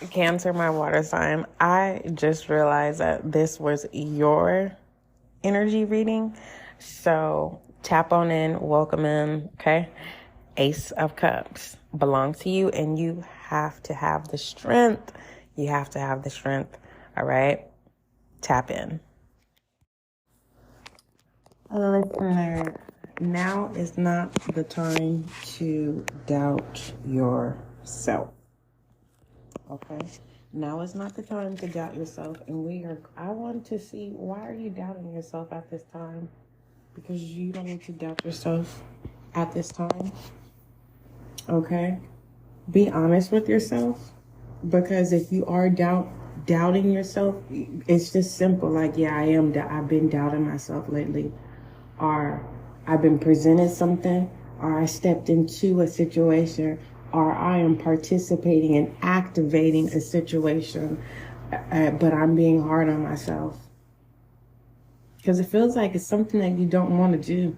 Cancer, my water sign. I just realized that this was your energy reading. So tap on in, welcome in, okay? Ace of Cups belongs to you, and you have to have the strength. You have to have the strength, all right? Tap in. Listener, now is not the time to doubt yourself. Okay? Now is not the time to doubt yourself. And I want to see, why are you doubting yourself at this time? Because you don't need to doubt yourself at this time. Okay? Be honest with yourself. Because if you are doubting yourself, it's just simple. Like, yeah, I've been doubting myself lately. Or I've been presented something. Or I stepped into a situation. Or I am participating and activating a situation, but I'm being hard on myself. Because it feels like it's something that you don't want to do.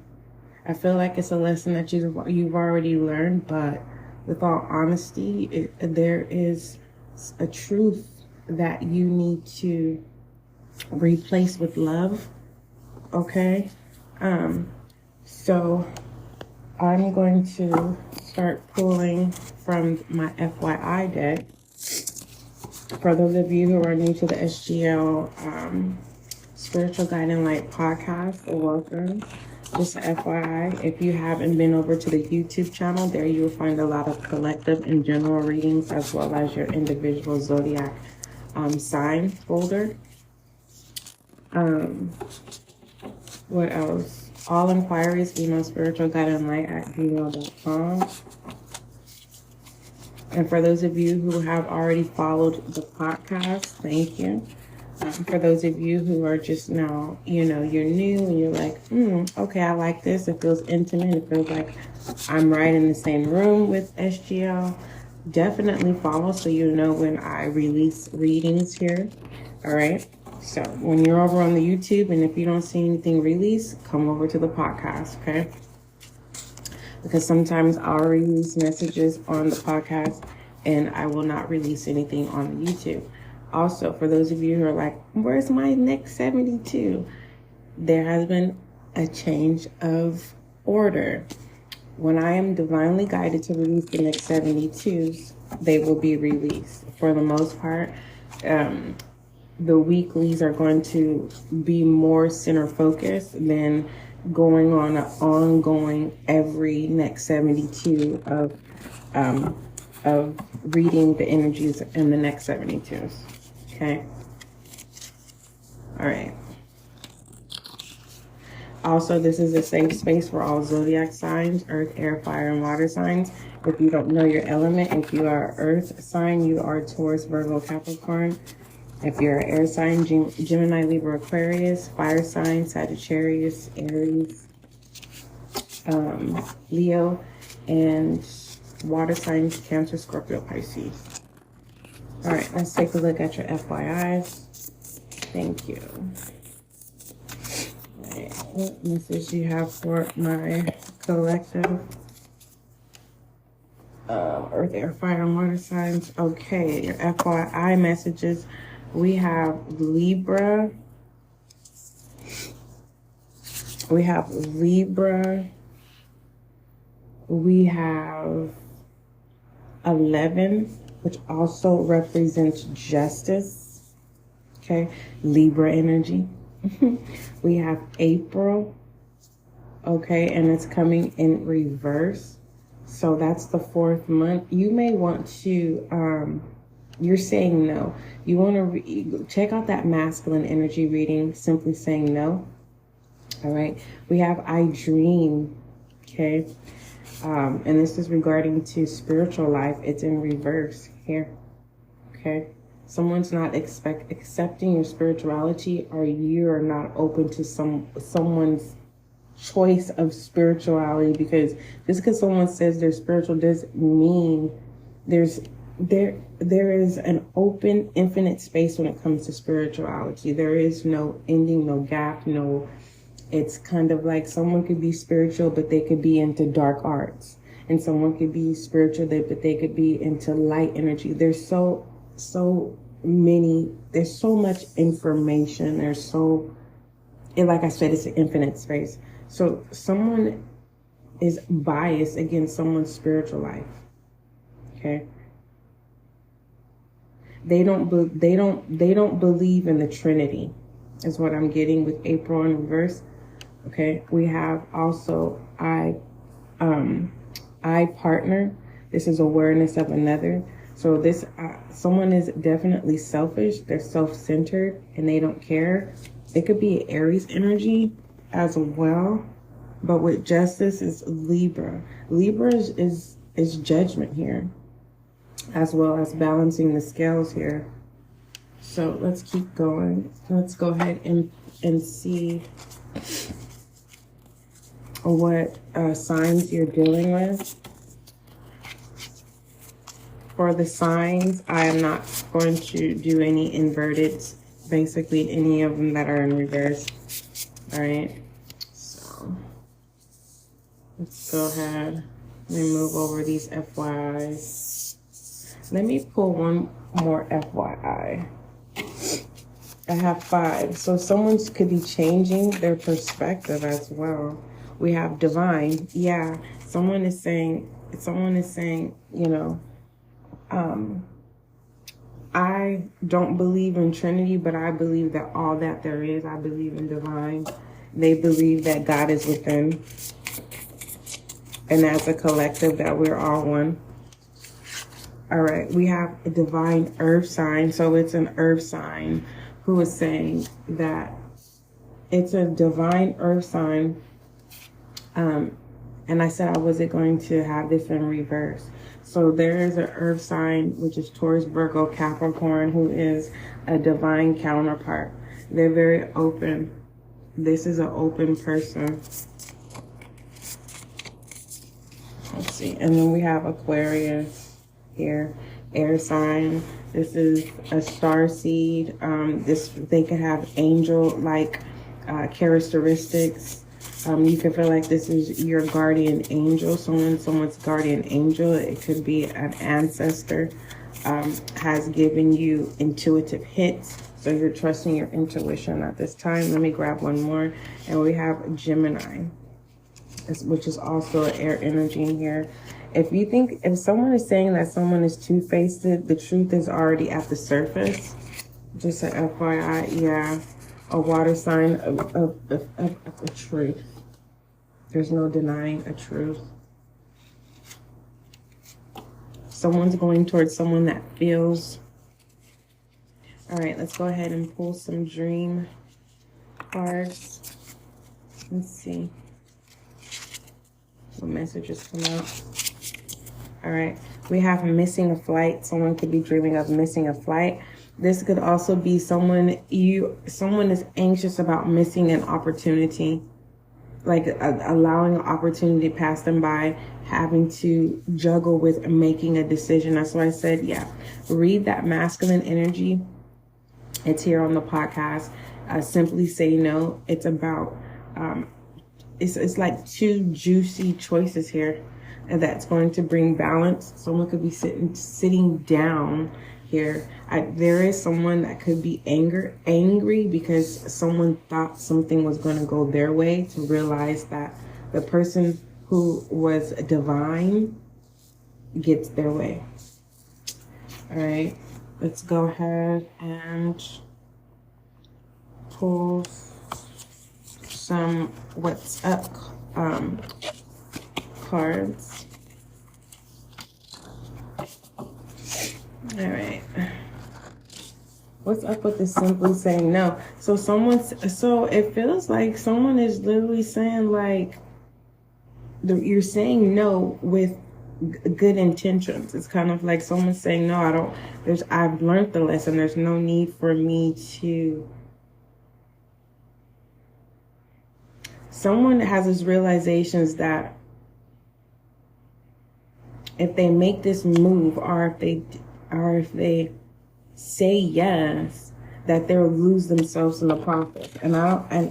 I feel like it's a lesson that you've already learned, but with all honesty, there is a truth that you need to replace with love, okay? So I'm going to start pulling from my FYI deck. For those of you who are new to the SGL Spiritual Guiding Light podcast, welcome. Just FYI, if you haven't been over to the YouTube channel, there you will find a lot of collective and general readings, as well as your individual zodiac sign folder. What else? All inquiries, email spiritualguidinglight@gmail.com. And for those of you who have already followed the podcast, thank you. For those of you who are just now, you're new and you're like, okay, I like this. It feels intimate. It feels like I'm right in the same room with SGL. Definitely follow so you know when I release readings here. All right. So when you're over on the YouTube and if you don't see anything released, come over to the podcast, okay? Because sometimes I'll release messages on the podcast and I will not release anything on the YouTube. Also, for those of you who are like, where's my next 72? There has been a change of order. When I am divinely guided to release the next 72s, they will be released. For the most part, the weeklies are going to be more center focused than going on an ongoing every next 72 of reading the energies in the next 72s. Okay. All right. Also, this is a safe space for all zodiac signs, earth, air, fire, and water signs. If you don't know your element, if you are earth sign, you are Taurus, Virgo, Capricorn. If you're an air sign, Gemini, Libra, Aquarius. Fire sign, Sagittarius, Aries, Leo. And water signs, Cancer, Scorpio, Pisces. All right, let's take a look at your FYIs. Thank you. All right, what message you have for my collective earth, air, fire, and water signs? Okay, your FYI messages. We have Libra. We have 11, which also represents justice. Okay, Libra energy. We have April. Okay, and it's coming in reverse. So that's the 4th month. You may want to, you're saying no. You want to check out that masculine energy reading, simply saying no. All right. We have I dream. Okay. And this is regarding to spiritual life. It's in reverse here. Okay. Someone's not accepting your spirituality, or you are not open to someone's choice of spirituality, because just because someone says they're spiritual doesn't mean there is an open, infinite space when it comes to spirituality. There is no ending, no gap, no. It's kind of like someone could be spiritual, but they could be into dark arts, and someone could be spiritual, but they could be into light energy. There's so there's so much information. Like I said, it's an infinite space. So someone is biased against someone's spiritual life. Okay. They don't believe in the Trinity, is what I'm getting with April in reverse. Okay. We have also I partner. This is awareness of another. So this someone is definitely selfish. They're self-centered and they don't care. It could be Aries energy as well, but with justice is Libra. Libra is judgment here, as well as balancing the scales here. So let's keep going. Let's go ahead and see what signs you're dealing with. For the signs, I am not going to do any inverted, basically any of them that are in reverse. All right, so let's go ahead and move over these FYIs. Let me pull one more FYI. I have 5, so someone could be changing their perspective as well. We have divine. Yeah, someone is saying, you know, I don't believe in Trinity, but I believe that all that there is, I believe in divine. They believe that God is within. And as a collective, that we're all one. All right, we have a divine earth sign. So it's an earth sign who is saying that it's a divine earth sign. And I said I wasn't going to have this in reverse. So there is an earth sign, which is Taurus, Virgo, Capricorn, who is a divine counterpart. They're very open. This is an open person. Let's see. And then we have Aquarius here, air sign. This is a star seed. They could have angel-like characteristics. You can feel like this is your guardian angel, someone's guardian angel. It could be an ancestor, has given you intuitive hits. So you're trusting your intuition at this time. Let me grab one more. And we have Gemini, which is also an air energy in here. If someone is saying that someone is two-faced, the truth is already at the surface. Just an FYI, yeah. A water sign of a truth. There's no denying a truth. Someone's going towards someone that feels. All right, let's go ahead and pull some dream cards. Let's see what messages come out. All right, we have missing a flight. Someone could be dreaming of missing a flight. This could also be someone is anxious about missing an opportunity, like allowing an opportunity to pass them by, having to juggle with making a decision. That's why I said, yeah, read that masculine energy. It's here on the podcast. Simply Say No. It's about, it's like 2 juicy choices here, and that's going to bring balance. Someone could be sitting down here. There is someone that could be angry because someone thought something was going to go their way, to realize that the person who was divine gets their way. All right, let's go ahead and pull some what's up cards. All right. What's up with the Simply Saying No? So it feels like someone is literally saying, like, you're saying no with good intentions. It's kind of like someone's saying, no, I've learned the lesson. There's no need for me to. Someone has this realizations that if they make this move, or if they say yes, that they'll lose themselves in the process. And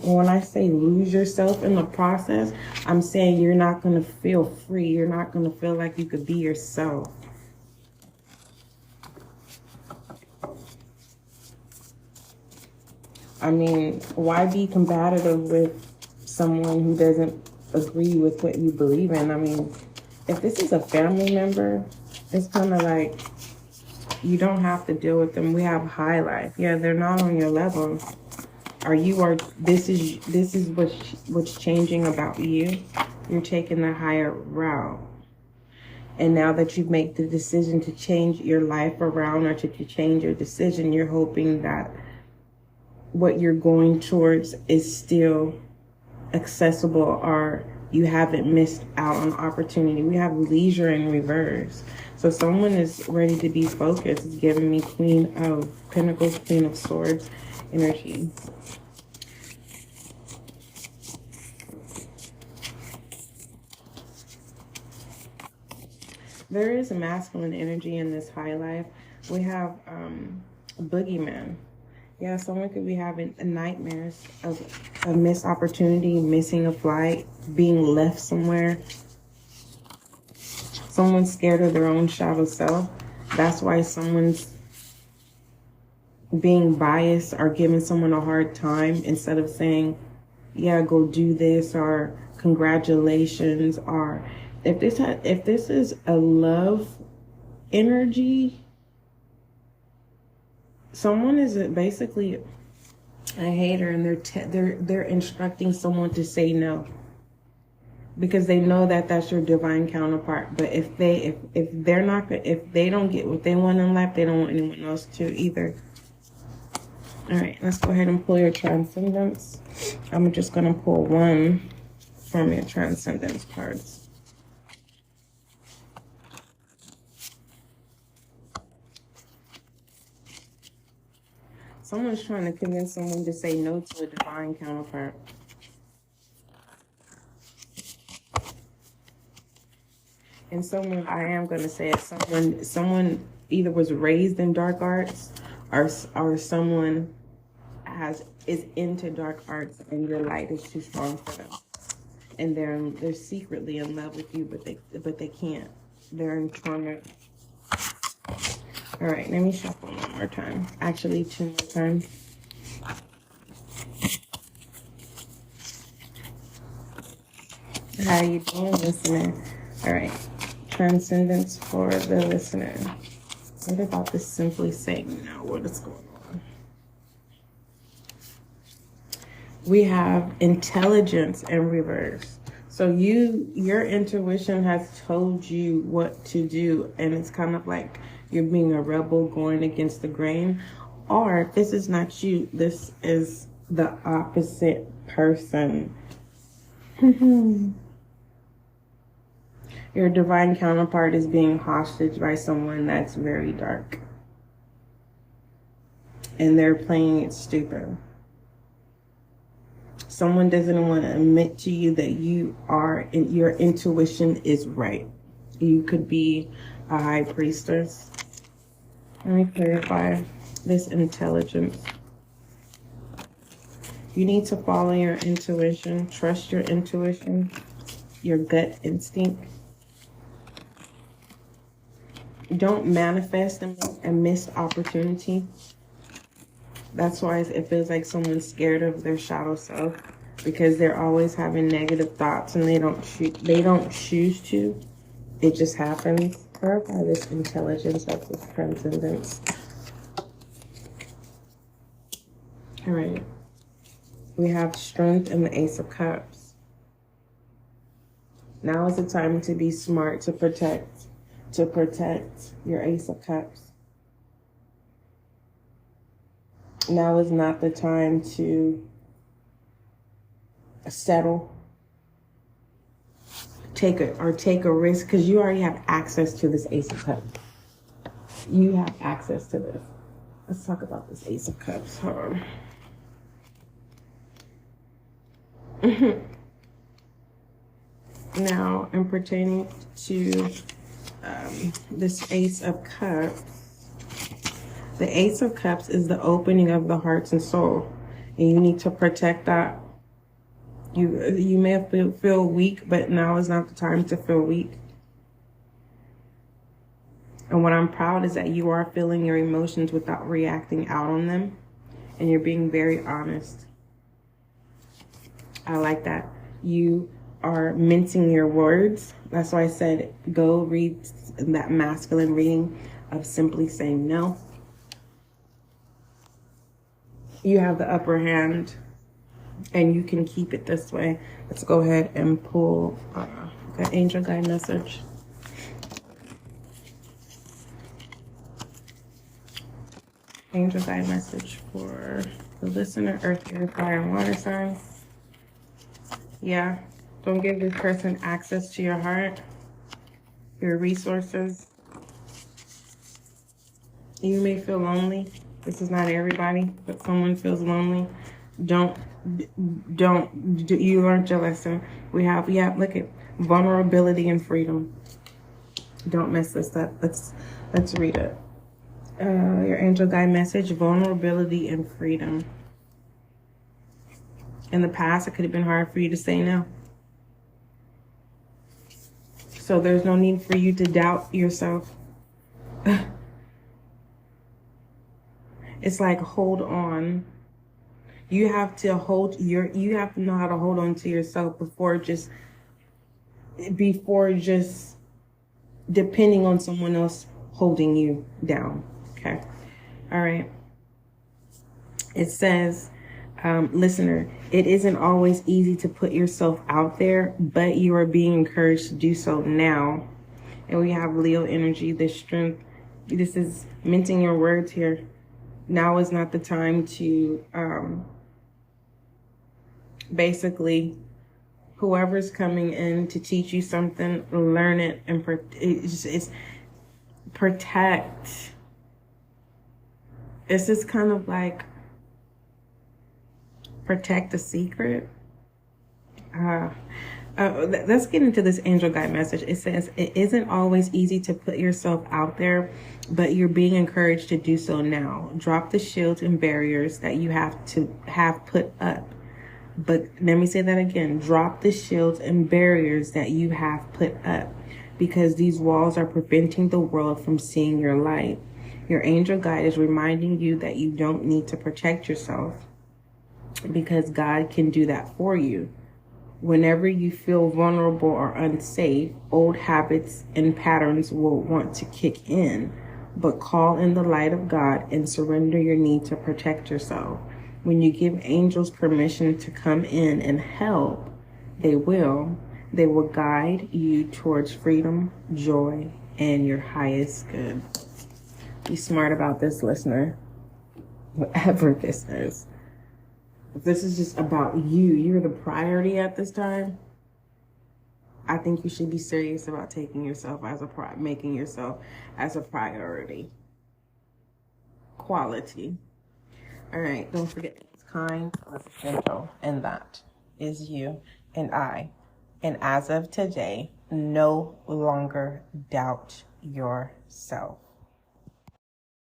when I say lose yourself in the process, I'm saying you're not going to feel free. You're not going to feel like you could be yourself. I mean, why be combative with someone who doesn't agree with what you believe in? I mean, if this is a family member, it's kind of like you don't have to deal with them. We have high life. Yeah, they're not on your level. This is what's changing about you. You're taking the higher route. And now that you make the decision to change your life around or to change your decision, you're hoping that what you're going towards is still accessible, or you haven't missed out on opportunity. We have leisure in reverse. So someone is ready to be focused. It's giving me Queen of Pentacles, Queen of Swords energy. There is a masculine energy in this high life. We have boogeyman. Yeah, someone could be having nightmares of a missed opportunity, missing a flight, being left somewhere. Someone's scared of their own shadow self. That's why someone's being biased or giving someone a hard time instead of saying, yeah, go do this, or congratulations, or if this is a love energy, someone is basically a hater, and they're instructing someone to say no because they know that that's your divine counterpart. But if they don't get what they want in life, they don't want anyone else to either. All right, let's go ahead and pull your transcendence. I'm just gonna pull one from your transcendence cards. Someone's trying to convince someone to say no to a divine counterpart. And someone, I am going to say it, someone either was raised in dark arts, or someone is into dark arts, and your light is too strong for them. And they're secretly in love with you, but they can't. They're in torment. All right, let me shuffle one more time. Actually, two more times. How you doing, listener? All right, transcendence for the listener. What about this simply saying no? What is going on? We have intelligence in reverse. So your intuition has told you what to do, and it's kind of like you're being a rebel going against the grain. Or if this is not you, this is the opposite person. Your divine counterpart is being hostage by someone that's very dark. And they're playing it stupid. Someone doesn't want to admit to you that your intuition is right. You could be a high priestess. Let me clarify this intelligence. You need to follow your intuition. Trust your intuition, your gut instinct. Don't manifest a missed opportunity. That's why it feels like someone's scared of their shadow self, because they're always having negative thoughts and they don't choose to. It just happens. Clarify this intelligence of this transcendence. All right. We have strength and the Ace of Cups. Now is the time to be smart, to protect your Ace of Cups. Now is not the time to settle, take a risk, because you already have access to this Ace of Cups. You have access to this. Let's talk about this Ace of Cups. Hold on. Now, in pertaining to this Ace of Cups, the Ace of Cups is the opening of the hearts and soul, and you need to protect that. You may feel weak, but now is not the time to feel weak. And what I'm proud is that you are feeling your emotions without reacting out on them. And you're being very honest. I like that. You are mincing your words. That's why I said go read that masculine reading of simply saying no. You have the upper hand and you can keep it this way. Let's go ahead and pull the angel guide message. Angel guide message for the listener, earth, air, fire, and water signs. Yeah, don't give this person access to your heart, your resources. You may feel lonely. This is not everybody, but someone feels lonely. You learned your lesson. We have, look at vulnerability and freedom. Don't mess this up. Let's read it. Your angel guide message, vulnerability and freedom. In the past, it could have been hard for you to say no. So there's no need for you to doubt yourself. It's like, hold on. You have to know how to hold on to yourself before just depending on someone else holding you down. Okay. All right. It says, listener, it isn't always easy to put yourself out there, but you are being encouraged to do so now. And we have Leo energy, this strength. This is minting your words here. Now is not the time to, basically, whoever's coming in to teach you something, learn it and protect. It's just kind of like protect the secret. Let's get into this angel guide message. It says, it isn't always easy to put yourself out there, but you're being encouraged to do so now. Drop the shields and barriers that you have put up. But let me say that again. Drop the shields and barriers that you have put up, because these walls are preventing the world from seeing your light. Your angel guide is reminding you that you don't need to protect yourself, because God can do that for you. Whenever you feel vulnerable or unsafe, old habits and patterns will want to kick in, but call in the light of God and surrender your need to protect yourself. When you give angels permission to come in and help, they will guide you towards freedom, joy, and your highest good. Be smart about this, listener. Whatever this is. If this is just about you're the priority at this time, I think you should be serious about taking yourself making yourself as a priority. Quality. All right, don't forget, it's kind, it's gentle, and that is you and I. And as of today, no longer doubt yourself.